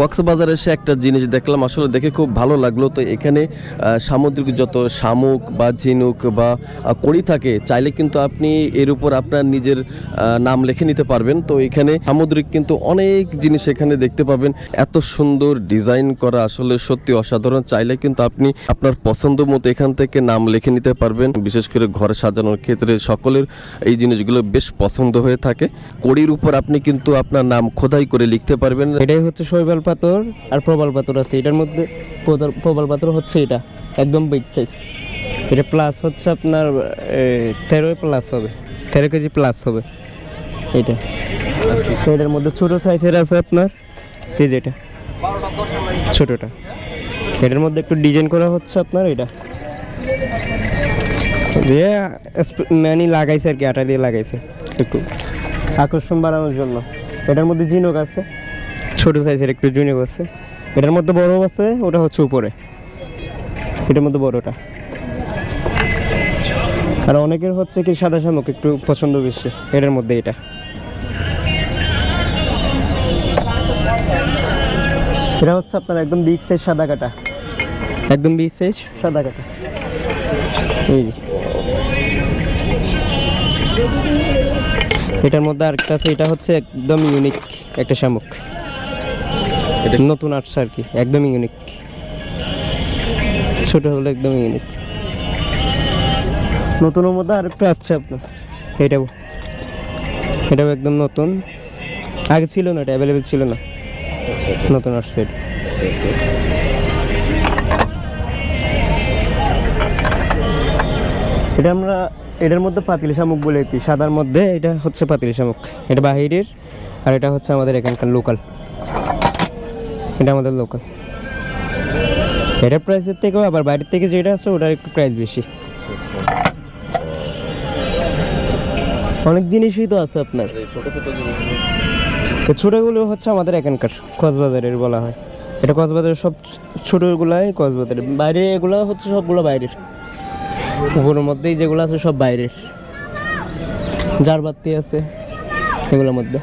কক্সবাজারে এসে একটা জিনিস দেখলাম, আসলে দেখে খুব ভালো লাগলো। তো এখানে সামুদ্রিক যত শামুক বা ঝিনুক বা কড়ি থাকে, চাইলে কিন্তু আপনি এর উপর আপনার নিজের নাম লিখে নিতে পারবেন। তো এখানে সামুদ্রিক কিন্তু অনেক জিনিস এখানে দেখতে পাবেন, এত সুন্দর ডিজাইন করা, আসলে সত্যি অসাধারণ। চাইলে কিন্তু আপনি আপনার পছন্দ মতো এখান থেকে নাম লিখে নিতে পারবেন। বিশেষ করে ঘরে সাজানোর ক্ষেত্রে সকলের এই জিনিসগুলো বেশ পছন্দ হয়ে থাকে। কড়ির উপর আপনি কিন্তু আপনার নাম খোদাই করে লিখতে পারবেন। এটাই হচ্ছে শৈবাল পাথর আর প্রবাল পাথর আছে এটার মধ্যে। প্রবাল পাথর হচ্ছে এটা একদম বিগ সাইজ। এটা প্লাস হচ্ছে আপনার 13 প্লাস হবে, 13 কেজি প্লাস হবে এটা। তো এটার মধ্যে ছোটো সাইজের আছে আপনার, এই যে এটা ছোটোটা। এটার মধ্যে একটু ডিজাইন করা হচ্ছে আপনার, এটা যে মানে লাগাইছে আর কি, আটা দিয়ে লাগাইছে একটু আকর্ষণ বাড়ানোর জন্য। এটার মধ্যে ঝিনুক আছে, ছোটো সাইজের একটু ঝিনুক আছে। এটার মধ্যে বড় আছে, ওটা হচ্ছে উপরে, এটার মধ্যে বড়টা। আর অনেকের হচ্ছে কি সাদা শামুক একটু পছন্দ বেশি, এটার মধ্যে এটা। এটা হচ্ছে আপনার একদম বিগ সাইজ সাদা কাটা, একদম বিগ সাইজ সাদা কাটা। এই এটার মধ্যে আরেকটা আছে, এটা হচ্ছে একদম ইউনিক একটা শামুক, এটা নতুন আসছে আর কি, একদম ইউনিক। ছোট হলো একদম ইউনিক। নতুনের মধ্যে আরেকটা আসছে আপনার, এটাও একদম নতুন, আগে ছিল না, এটা অ্যাভেলেবেল ছিল না, নতুন আসছে এটা। এটা আমরা এটার মধ্যে পাতিল শামুক বলে কি, সাদার মধ্যে এটা হচ্ছে পাতিল শামুক। এটা বাহিরের, আর এটা হচ্ছে আমাদের এখানকার লোকাল, এটা আমাদের লোকাল। এটা প্রাইসের থেকেও আবার বাইরের থেকে যেটা আছে ওটার একটু প্রাইস বেশি। অনেক জিনিসই তো আছে আপনার, ছোটোগুলো হচ্ছে আমাদের এখানকার কক্সবাজারের বলা হয়। এটা কক্সবাজারের সব ছোটোগুলাই কক্সবাজারের, বাইরে এগুলো হচ্ছে সবগুলো বাইরের। উপরের মধ্যেই যেগুলো আছে সব বাইরের, জারবাতি আছে এগুলোর মধ্যে।